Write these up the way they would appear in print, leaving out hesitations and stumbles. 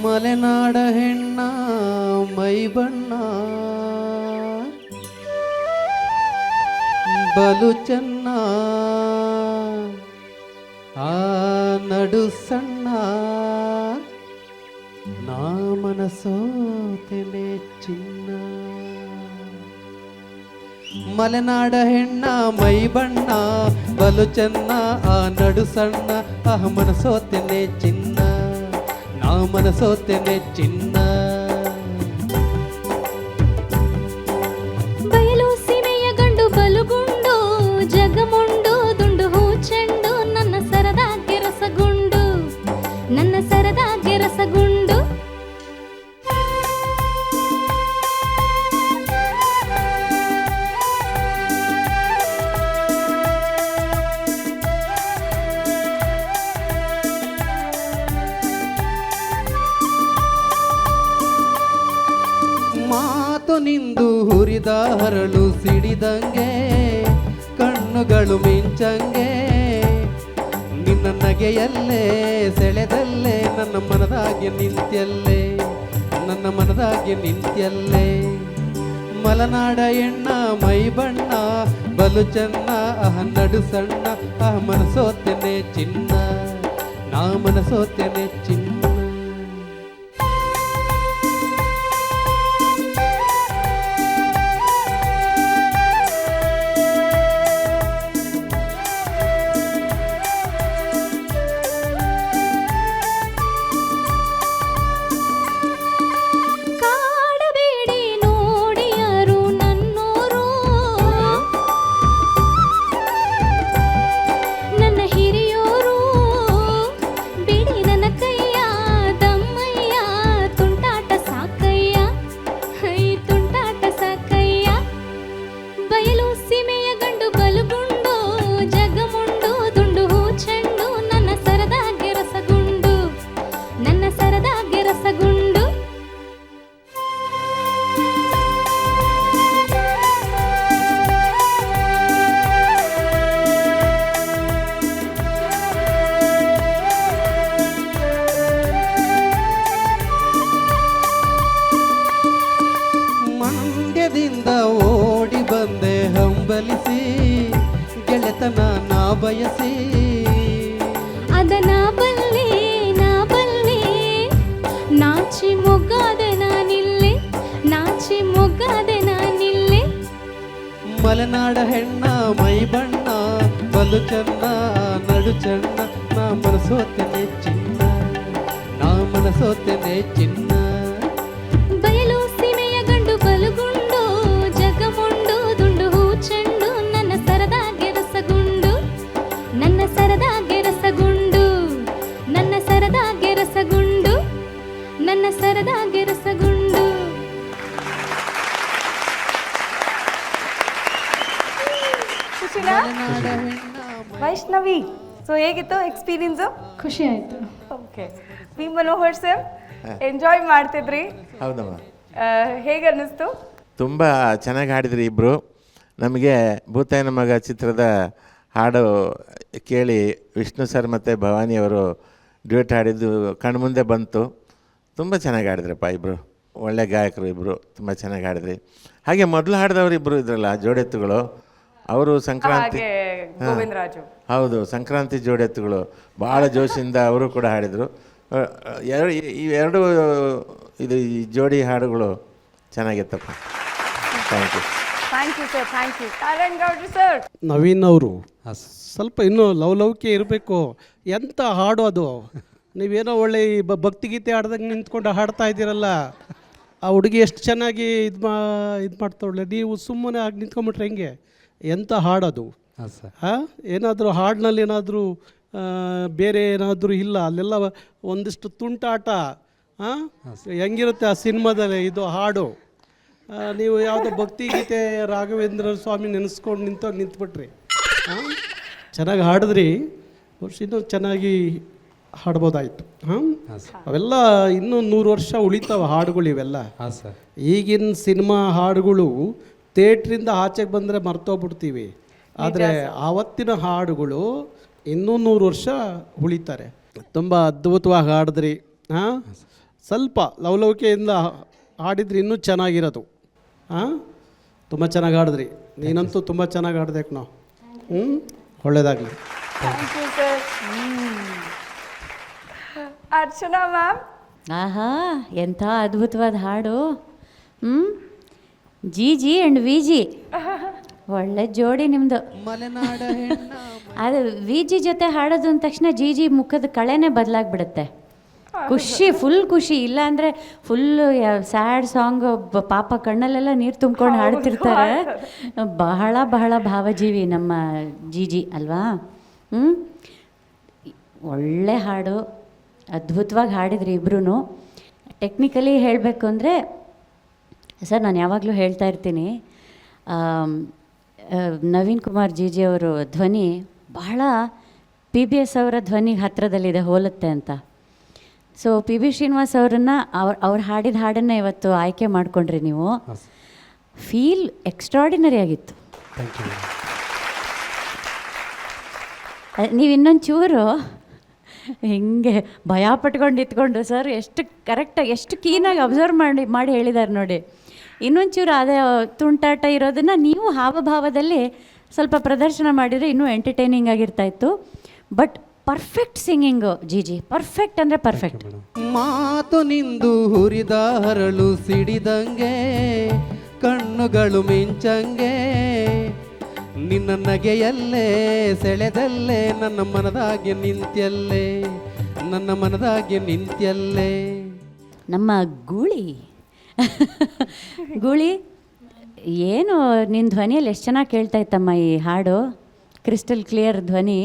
ಮಲೆನಾಡ ಹೆಣ್ಣ ಮೈ ಬಣ್ಣ ಬಲು ಚೆನ್ನ ಆ ನಡು ಸಣ್ಣ ನಾ ಮನಸೋತೆನೆ ಚಿನ್ನ. ಮಲೆನಾಡ ಹೆಣ್ಣ ಮೈ ಬಣ್ಣ ಬಲು ಚೆನ್ನ ಆ ನಡು ಸಣ್ಣ ಆ ಮನಸೋತೆನೆ ಚಿನ್ನ ನಾ ಮನಸೋತೆನೆ ಚಿನ್ನ. ಬಯಲು ಸೀಮೆಯ ಗಂಡು ಬಲುಗುಂಡು ಜಗಮುಂಡು ದುಂಡು ಹೂ ಚೆಂಡು ನನ್ನ ಸರದಾಗೆ ರಸಗುಂಡು ನನ್ನ ಸರದಾಗೆ ರಸಗುಂಡು. ಮಾತು ನಿಂದು ಹುರಿದ ಹರಳು ಸಿಡಿದಂಗೆ ಕಣ್ಣುಗಳು ಮಿಂಚಂಗೆ ನಿನ್ನ ನಗೆಯಲ್ಲೇ ಸೆಳೆದಲ್ಲೇ ನನ್ನ ಮನದಾಗೆ ನಿಂತ್ಯಲ್ಲೇ ನನ್ನ ಮನದಾಗೆ ನಿಂತ್ಯಲ್ಲೇ. ಮಲೆನಾಡ ಎಣ್ಣ ಮೈ ಬಣ್ಣ ಬಲು ಚೆನ್ನ ನಡು ಸಣ್ಣ ಮನಸೋತೆನೆ ಚಿನ್ನ ನಾ ಮನಸೋತೆನೆ ಚಿನ್ನ. ಓಡಿ ಬಂದೆ ಹಂಬಲಿಸಿ ಗೆಳೆತನ ನಾ ಬಯಸಿ ಅದನ ಬಲ್ಲೆ ನಾಚಿ ಮೊಗ್ಗಾದೆ ನಾನಿಲ್ಲೆ ನಾಚಿ ಮೊಗ್ಗಾದೆ ನಾನಿಲ್ಲೆ. ಮಲೆನಾಡ ಹೆಣ್ಣ ಮೈ ಬಣ್ಣ ಬಲು ಚೆನ್ನ ನಡು ಚೆನ್ನ ನಾ ಮನಸೋತೆನೆ ಚಿನ್ನ ನಾ ಮನಸೋತೆನೆ ಚಿನ್ನ. ಬಯಲು ಸೀಮೆಯ ಗಂಡು ಬಲುಗುಂಡು ಜಗಮುಂಡು ದುಂಡು ಹೂ ಚೆಂಡು ನನ್ನ ಸರದಾಗೆ ರಸಗುಂಡು ನನ್ನ ಸರದಾಗೆ ರಸಗುಂಡು ನನ್ನ ಸರದಾಗೆ ರಸಗುಂಡು ನನ್ನ ಸರದಾಗೆ ರಸಗುಂಡು. ವೈಷ್ಣವಿ, ಸೊ ಹೇಗಿತ್ತು ಎಕ್ಸ್ಪೀರಿಯನ್ಸು? ಖುಷಿ ಆಯಿತು. Okay, V Manohar sir enjoy ಮಾಡ್ತಿದ್ರಿ. ಹೌದಮ್ಮ. ಹೇಗೆ ಅನ್ನಿಸ್ತು? ತುಂಬ ಚೆನ್ನಾಗಿ ಹಾಡಿದ್ರಿ ಇಬ್ಬರು. ನಮಗೆ ಭೂತಾಯನ ಮಗ ಚಿತ್ರದ ಹಾಡು ಕೇಳಿ ವಿಷ್ಣು ಸರ್ ಮತ್ತು ಭವಾನಿಯವರು ಡ್ಯೂಯೆಟ್ ಹಾಡಿದ್ದು ಕಣ್ಮುಂದೆ ಬಂತು. ತುಂಬ ಚೆನ್ನಾಗಿ ಹಾಡಿದ್ರಪ್ಪ ಇಬ್ಬರು, ಒಳ್ಳೆ ಗಾಯಕರು ಇಬ್ಬರು, ತುಂಬ ಚೆನ್ನಾಗಿ ಹಾಡಿದ್ರಿ. ಹಾಗೆ ಮೊದಲು ಹಾಡಿದವರು ಇಬ್ಬರು ಇದ್ರಲ್ಲ ಜೋಡೆತ್ತುಗಳು, ಅವರು ಸಂಕ್ರಾಂತಿ ಗೋವಿಂದರಾಜು, ಹೌದು ಸಂಕ್ರಾಂತಿ ಜೋಡೆತ್ತುಗಳು ಭಾಳ ಜೋಶಿಂದ ಅವರು ಕೂಡ ಹಾಡಿದರು. ಇವೆರಡು ಇದು ಈ ಜೋಡಿ ಹಾಡುಗಳು ಚೆನ್ನಾಗಿತ್ತಪ್ಪ. Thank you. Thank you sir, thank you. Narayan ಗೌಡ್ರು ಸರ್, ನವೀನ್ ಅವರು ಸ್ವಲ್ಪ ಇನ್ನೂ ಲವಲವಿಕೆ ಇರಬೇಕು. ಎಂಥ ಹಾಡು ಅದು! ನೀವೇನೋ ಒಳ್ಳೆ ಭಕ್ತಿಗೀತೆ ಹಾಡ್ದಂಗೆ ನಿಂತ್ಕೊಂಡು ಹಾಡ್ತಾ ಇದ್ದೀರಲ್ಲ. ಆ ಹುಡುಗಿ ಎಷ್ಟು ಚೆನ್ನಾಗಿ ಇದು ಮಾಡ್ತಾಳೆ, ನೀವು ಸುಮ್ಮನೆ ಆಗಿ ನಿಂತ್ಕೊಂಬಿಟ್ರೆ ಹೆಂಗೆ? ಎಂಥ ಹಾಡೋದು! ಹಾಂ, ಏನಾದರೂ ಹಾಡಿನಲ್ಲಿ ಏನಾದರೂ ಬೇರೆ ಏನಾದರೂ ಇಲ್ಲ, ಅಲ್ಲೆಲ್ಲ ಒಂದಿಷ್ಟು ತುಂಟಾಟ. ಹಾಂ, ಹೆಂಗಿರುತ್ತೆ ಆ ಸಿನಿಮಾದಲ್ಲಿ ಇದು ಹಾಡು. ನೀವು ಯಾವುದೋ ಭಕ್ತಿಗೀತೆ ರಾಘವೇಂದ್ರ ಸ್ವಾಮಿ ನೆನೆಸ್ಕೊಂಡು ನಿಂತ್ಬಿಟ್ರಿ. ಹಾಂ, ಚೆನ್ನಾಗಿ ಹಾಡಿದ್ರಿ. ಇನ್ನೂ ಚೆನ್ನಾಗಿ ಹಾಡ್ಬೋದಾಯಿತು. ಹಾಂ, ಅವೆಲ್ಲ ಇನ್ನೂ 100 ವರ್ಷ ಉಳಿತಾವ ಹಾಡುಗಳು ಇವೆಲ್ಲ. ಈಗಿನ ಸಿನಿಮಾ ಹಾಡುಗಳು ಥಿಯೇಟ್ರಿಂದ ಆಚೆಗೆ ಬಂದರೆ ಮರ್ತೋಗ್ಬಿಡ್ತೀವಿ. ಆದರೆ ಆವತ್ತಿನ ಹಾಡುಗಳು ಇನ್ನೂ 100 ವರ್ಷ ಉಳಿತಾರೆ. ತುಂಬ ಅದ್ಭುತವಾಗಿ ಹಾಡಿದ್ರಿ. ಹಾಂ, ಸ್ವಲ್ಪ ಲವಲವಿಕೆಯಿಂದ ಹಾಡಿದ್ರೆ ಇನ್ನೂ ಚೆನ್ನಾಗಿರೋದು. ಹಾಂ, ತುಂಬ ಚೆನ್ನಾಗಿ ಹಾಡಿದ್ರಿ. ನೀನಂತೂ ತುಂಬ ಚೆನ್ನಾಗಿ ಹಾಡ್ಬೇಕು ನಾವು. ಒಳ್ಳೆಯದಾಗಲಿ. Thank you sir. Archana ma'am. ಆಹಾ, ಎಂಥ ಅದ್ಭುತವಾದ ಹಾಡು. G G and V G, ಒಳ್ಳೆ ಜೋಡಿ ನಿಮ್ಮದು. ಮಲೆನಾಡ ಹೆಣ್ಣ ಅದು ವಿ ಜಿ ಜೊತೆ ಹಾಡೋದು ಅಂದ ತಕ್ಷಣ ಜಿ ಜಿ ಮುಖದ ಕಳೆನೇ ಬದಲಾಗ್ಬಿಡುತ್ತೆ. ಖುಷಿ, ಫುಲ್ ಖುಷಿ. ಇಲ್ಲ ಅಂದರೆ ಫುಲ್ಲು ಸ್ಯಾಡ್ ಸಾಂಗ್, ಪಾಪ ಕಣ್ಣಲ್ಲೆಲ್ಲ ನೀರು ತುಂಬ್ಕೊಂಡು ಹಾಡ್ತಿರ್ತಾರೆ. ಬಹಳ ಬಹಳ ಭಾವಜೀವಿ ನಮ್ಮ ಜಿ ಜಿ ಅಲ್ವಾ? ಒಳ್ಳೆ ಹಾಡು, ಅದ್ಭುತವಾಗಿ ಹಾಡಿದ್ರಿ ಇಬ್ಬರೂ. ಟೆಕ್ನಿಕಲಿ ಹೇಳಬೇಕು ಅಂದರೆ ಸರ್, ನಾನು ಯಾವಾಗಲೂ ಹೇಳ್ತಾ ಇರ್ತೀನಿ, ನವೀನ್ ಕುಮಾರ್ ಜಿ ಜಿ ಅವರು ಧ್ವನಿ ಬಹಳ PBS ಅವರ ಧ್ವನಿಗೆ ಹತ್ತಿರದಲ್ಲಿದೆ, ಹೋಲುತ್ತೆ ಅಂತ. ಸೊ PB ಶ್ರೀನಿವಾಸ್ ಅವರನ್ನು ಅವ್ರು ಹಾಡಿದ ಹಾಡನ್ನು ಇವತ್ತು ಆಯ್ಕೆ ಮಾಡಿಕೊಂಡ್ರಿ ನೀವು. ಫೀಲ್ ಎಕ್ಸ್ಟ್ರಾಡಿನರಿ ಆಗಿತ್ತು. ನೀವು ಇನ್ನೊಂದು ಚೂರು ಹಿಂಗೆ ಭಯ ಪಟ್ಕೊಂಡು ನಿಂತ್ಕೊಂಡು ಸರ್ ಎಷ್ಟು ಕರೆಕ್ಟಾಗಿ, ಎಷ್ಟು ಕ್ಲೀನಾಗಿ ಅಬ್ಸರ್ವ್ ಮಾಡಿ ಹೇಳಿದ್ದಾರೆ ನೋಡಿ. ಇನ್ನೊಂಚೂರು ಅದೇ ತುಂಟಾಟ ಇರೋದನ್ನು ನೀವು ಹಾವಭಾವದಲ್ಲಿ ಸ್ವಲ್ಪ ಪ್ರದರ್ಶನ ಮಾಡಿದರೆ ಇನ್ನೂ ಎಂಟರ್ಟೈನಿಂಗ್ ಆಗಿರ್ತಾಯಿತ್ತು. ಬಟ್ ಪರ್ಫೆಕ್ಟ್ ಸಿಂಗಿಂಗು ಜಿ ಜಿ, ಪರ್ಫೆಕ್ಟ್ ಅಂದರೆ ಪರ್ಫೆಕ್ಟ್. ಮಾತು ನಿಂದು ಹುರಿದ ಹರಳು ಸಿಡಿದಂಗೆ, ಕಣ್ಣುಗಳು ಮಿಂಚಂಗೆ, ನಿನ್ನ ನಗೆಯಲ್ಲೇ ಸೆಳೆದಲ್ಲೇ ನನ್ನ ಮನದಾಗೆ ನಿಂತ್ಯಲ್ಲೇ, ನನ್ನ ಮನದಾಗೆ ನಿಂತ್ಯಲ್ಲೇ. ನಮ್ಮ ಗೂಳಿ ಗೂಳಿ ಏನು ನಿನ್ನ ಧ್ವನಿಯಲ್ಲಿ ಎಷ್ಟು ಚೆನ್ನಾಗಿ ಕೇಳ್ತಾ ಇತ್ತಮ್ಮ ಈ ಹಾಡು. ಕ್ರಿಸ್ಟಲ್ ಕ್ಲಿಯರ್ ಧ್ವನಿ,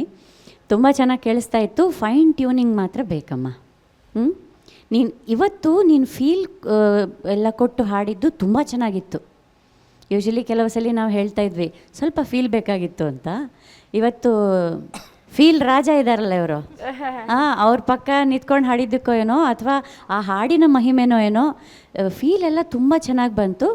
ತುಂಬ ಚೆನ್ನಾಗಿ ಕೇಳಿಸ್ತಾ ಇತ್ತು. ಫೈನ್ ಟ್ಯೂನಿಂಗ್ ಮಾತ್ರ ಬೇಕಮ್ಮ. ನೀನು ಇವತ್ತು ನೀನು ಫೀಲ್ ಎಲ್ಲ ಕೊಟ್ಟು ಹಾಡಿದ್ದು ತುಂಬ ಚೆನ್ನಾಗಿತ್ತು. ಯೂಶ್ವಲಿ ಕೆಲವು ಸಲ ನಾವು ಹೇಳ್ತಾ ಇದ್ವಿ ಸ್ವಲ್ಪ ಫೀಲ್ ಬೇಕಾಗಿತ್ತು ಅಂತ. ಇವತ್ತು ಫೀಲ್ ರಾಜ ಇದ್ದಾರಲ್ಲ ಇವರು, ಅವ್ರ ಪಕ್ಕ ನಿಂತ್ಕೊಂಡು ಹಾಡಿದ್ದಕ್ಕೋ ಏನೋ ಅಥವಾ ಆ ಹಾಡಿನ ಮಹಿಮೆನೋ ಏನೋ, ಫೀಲ್ ಎಲ್ಲ ತುಂಬ ಚೆನ್ನಾಗಿ ಬಂತು.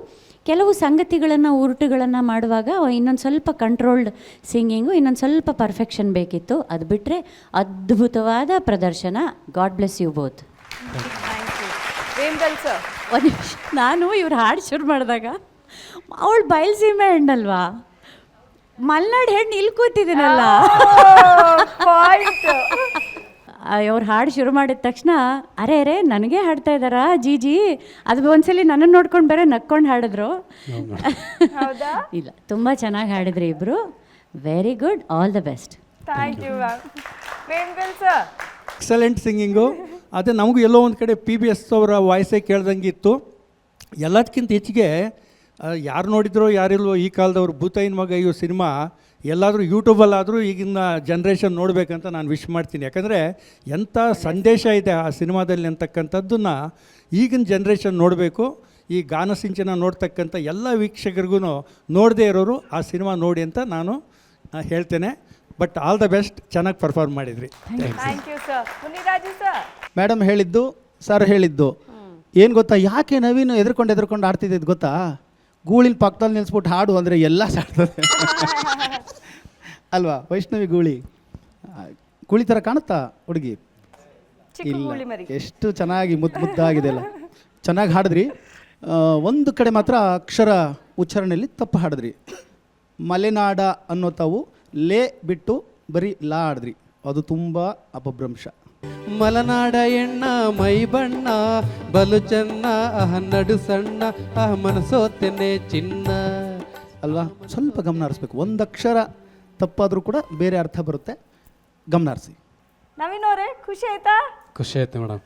ಕೆಲವು ಸಂಗತಿಗಳನ್ನು ಉರುಟುಗಳನ್ನು ಮಾಡುವಾಗ ಇನ್ನೊಂದು ಸ್ವಲ್ಪ ಕಂಟ್ರೋಲ್ಡ್ ಸಿಂಗಿಂಗು, ಇನ್ನೊಂದು ಸ್ವಲ್ಪ ಪರ್ಫೆಕ್ಷನ್ ಬೇಕಿತ್ತು. ಅದು ಬಿಟ್ಟರೆ ಅದ್ಭುತವಾದ ಪ್ರದರ್ಶನ. God bless you both. ಒಂದು ನಿಮಿಷ, ನಾನು ಇವ್ರು ಹಾಡು ಶುರು ಮಾಡಿದಾಗ ಅವಳು ಬಯಲ್ಸೀಮೆ ಹೆಣ್ಣಲ್ವಾ, ಮಲ್ನಾಡು ಹೆಣ್ಣು ಇಲ್ಲಿ ಕೂತಿದ್ದೀನಲ್ಲ. ಅವ್ರು ಹಾಡು ಶುರು ಮಾಡಿದ ತಕ್ಷಣ ಅರೆ ನನಗೆ ಹಾಡ್ತಾ ಇದ್ದಾರಾ ಜಿ ಜಿ, ಅದು ಒಂದ್ಸಲಿ ನನ್ನನ್ನು ನೋಡ್ಕೊಂಡು ಬೇರೆ ನಕ್ಕೊಂಡು ಹಾಡಿದ್ರು. ಇಲ್ಲ, ತುಂಬ ಚೆನ್ನಾಗಿ ಹಾಡಿದ್ರಿ ಇಬ್ಬರು. Very good, all the best. Thank you ma'am. Sir, excellent singing. ಅದೇ ನಮಗೂ ಎಲ್ಲೋ ಒಂದು ಕಡೆ PBS ಅವರ ವಾಯ್ಸೇ ಕೇಳ್ದಂಗೆ ಇತ್ತು. ಎಲ್ಲದಕ್ಕಿಂತ ಹೆಚ್ಚಿಗೆ ಯಾರು ನೋಡಿದ್ರೋ ಯಾರಿಲ್ವೋ ಈ ಕಾಲದವ್ರು ಭೂತಾಯಿನ ಮಗ ಇವು ಸಿನಿಮಾ ಎಲ್ಲಾದರೂ ಯೂಟ್ಯೂಬಲ್ಲಾದರೂ ಈಗಿನ ಜನ್ರೇಷನ್ ನೋಡಬೇಕಂತ ನಾನು ವಿಶ್ ಮಾಡ್ತೀನಿ. ಯಾಕಂದರೆ ಎಂಥ ಸಂದೇಶ ಇದೆ ಆ ಸಿನಿಮಾದಲ್ಲಿ ಅಂತಕ್ಕಂಥದ್ದನ್ನು ಈಗಿನ ಜನ್ರೇಷನ್ ನೋಡಬೇಕು. ಈ ಗಾನಸಿಂಚನ ನೋಡ್ತಕ್ಕಂಥ ಎಲ್ಲ ವೀಕ್ಷಕರಿಗೂ ನೋಡದೇ ಇರೋರು ಆ ಸಿನಿಮಾ ನೋಡಿ ಅಂತ ನಾನು ಹೇಳ್ತೇನೆ. ಬಟ್ ಆಲ್ ದ ಬೆಸ್ಟ್, ಚೆನ್ನಾಗಿ ಪರ್ಫಾರ್ಮ್ ಮಾಡಿದ್ರಿ. Thank you sir. Muniraju sir. Madam ಹೇಳಿದ್ದು, ಸರ್ ಹೇಳಿದ್ದು ಏನು ಗೊತ್ತಾ, ಯಾಕೆ ನವೀನು ಎದ್ಕೊಂಡು ಆಡ್ತಿದ್ದು ಗೊತ್ತಾ, ಗೂಳಿನ ಪಕ್ಕದಲ್ಲಿ ನಿಲ್ಲಿಸ್ಬಿಟ್ಟು ಹಾಡು ಅಂದರೆ ಎಲ್ಲ ಸಾಡ್ತದೆ ಅಲ್ವಾ? ವೈಷ್ಣವಿ ಗೂಳಿ ಥರ ಕಾಣುತ್ತಾ ಹುಡುಗಿ? ಇಲ್ಲ, ಎಷ್ಟು ಚೆನ್ನಾಗಿ ಮುದ್ದಾಗಿದೆ ಅಲ್ಲ. ಚೆನ್ನಾಗಿ ಹಾಡಿದ್ರಿ. ಒಂದು ಕಡೆ ಮಾತ್ರ ಅಕ್ಷರ ಉಚ್ಚಾರಣೆಯಲ್ಲಿ ತಪ್ಪು ಹಾಡಿದ್ರಿ. ಮಲೆನಾಡ ಅನ್ನೋ ತಾವು ಲೇ ಬಿಟ್ಟು ಬರೀ ಲಾ ಆಡಿದ್ರಿ, ಅದು ತುಂಬ ಅಪಭ್ರಂಶ. ಮಲೆನಾಡ ಎಣ್ಣ ಮೈ ಬಣ್ಣ ಬಲು ಚೆನ್ನ, ನಡು ಸಣ್ಣ ಮನಸೋತೆನೆ ಚಿನ್ನ ಅಲ್ವಾ? ಸ್ವಲ್ಪ ಗಮನ ಹರಿಸ್ಬೇಕು. ಒಂದು ಅಕ್ಷರ ತಪ್ಪಾದರೂ ಕೂಡ ಬೇರೆ ಅರ್ಥ ಬರುತ್ತೆ, ಗಮನ ಹರಿಸಿ. ನವೀನ್ ಅವರೇ, ಖುಷಿ ಆಯ್ತಾ? ಖುಷಿ ಆಯ್ತು ಮೇಡಮ್.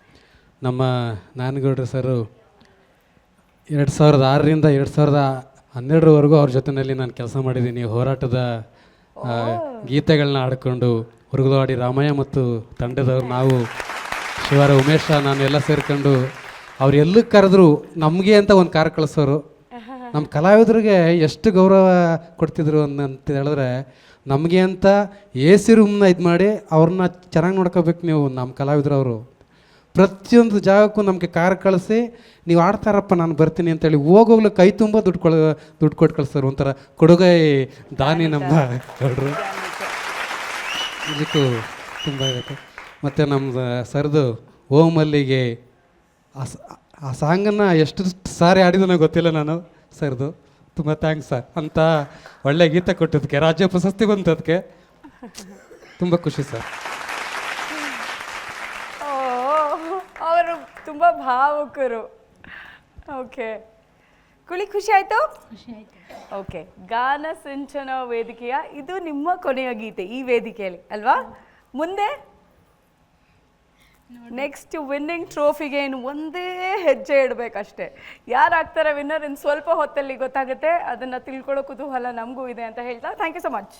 ನಮ್ಮ ನಾನಗೌಡ್ರು ಸರು 2006ರಿಂದ 2012ರವರೆಗೂ ಅವ್ರ ಜೊತೆಯಲ್ಲಿ ನಾನು ಕೆಲಸ ಮಾಡಿದ್ದೀನಿ. ಹೋರಾಟದ ಗೀತೆಗಳನ್ನ ಆಡ್ಕೊಂಡು ಹುರುಗಲವಾಡಿ ರಾಮಯ್ಯ ಮತ್ತು ತಂಡದವ್ರು, ನಾವು ಶಿವರ ಉಮೇಶ, ನಾನು ಎಲ್ಲ ಸೇರ್ಕೊಂಡು ಅವ್ರು ಎಲ್ಲಕ್ಕೆ ಕರೆದ್ರು ನಮಗೆ ಅಂತ ಒಂದು ಕಾರ್ ಕಳಿಸೋರು. ನಮ್ಮ ಕಲಾವಿದರಿಗೆ ಎಷ್ಟು ಗೌರವ ಕೊಡ್ತಿದ್ರು ಅಂತ ಹೇಳಿದ್ರೆ, ನಮಗೆ ಅಂತ AC ರೂಮ್ನ ಇದು ಮಾಡಿ ಅವ್ರನ್ನ ಚೆನ್ನಾಗಿ ನೋಡ್ಕೋಬೇಕು ನೀವು. ನಮ್ಮ ಕಲಾವಿದರವರು ಪ್ರತಿಯೊಂದು ಜಾಗಕ್ಕೂ ನಮಗೆ ಕಾರ್ ಕಳಿಸಿ ನೀವು ಆಡ್ತಾರಪ್ಪ ನಾನು ಬರ್ತೀನಿ ಅಂತೇಳಿ ಹೋಗೋಗ್ಲು ಕೈ ತುಂಬ ದುಡ್ಡು ಕೊಟ್ಟು ಕಳಿಸ್ತಾರೆ. ಒಂಥರ ಕೊಡುಗೈ ದಾನಿ ನಮ್ಮ ಹೇಳ್ರು. ಇದಕ್ಕೂ ತುಂಬ ಇರುತ್ತೆ. ಮತ್ತು ನಮ್ಮ ಸರ್ದು ಓ ಮಲ್ಲಿಗೆ ಆ ಸಾಂಗನ್ನು ಎಷ್ಟು ಸಾರಿ ಆಡಿದನೋ ಗೊತ್ತಿಲ್ಲ ನಾನು ಸರ್ದು. ತುಂಬ ಥ್ಯಾಂಕ್ಸ್ ಸರ್. ಅಂತ ಒಳ್ಳೆ ಗೀತೆ ಕೊಟ್ಟಿದ್ದಕ್ಕೆ, ರಾಜ್ಯ ಪ್ರಶಸ್ತಿ ಬಂತದಕ್ಕೆ ತುಂಬ ಖುಷಿ ಸರ್. ಅವರು ತುಂಬ ಭಾವುಕರು. ಓಕೆ, ಖುಷಿ ಆಯಿತು. ಓಕೆ, ಗಾನ ಸಿಂಚನ ವೇದಿಕೆಯ ಇದು ನಿಮ್ಮ ಕೊನೆಯ ಗೀತೆ ಈ ವೇದಿಕೆಯಲ್ಲಿ ಅಲ್ವಾ? ಮುಂದೆ ನೆಕ್ಸ್ಟ್ ವಿನ್ನಿಂಗ್ ಟ್ರೋಫಿಗೆ ಇನ್ನು ಒಂದೇ ಹೆಜ್ಜೆ ಇಡಬೇಕಷ್ಟೇ. ಯಾರಾಗ್ತಾರೆ ವಿನ್ನರ್ ಇನ್ನು ಸ್ವಲ್ಪ ಹೊತ್ತಲ್ಲಿ ಗೊತ್ತಾಗುತ್ತೆ. ಅದನ್ನು ತಿಳ್ಕೊಳ್ಳೋ ಕುತೂಹಲ ನಮಗೂ ಇದೆ ಅಂತ ಹೇಳ್ತಾ ಥ್ಯಾಂಕ್ ಯು ಸೊ ಮಚ್.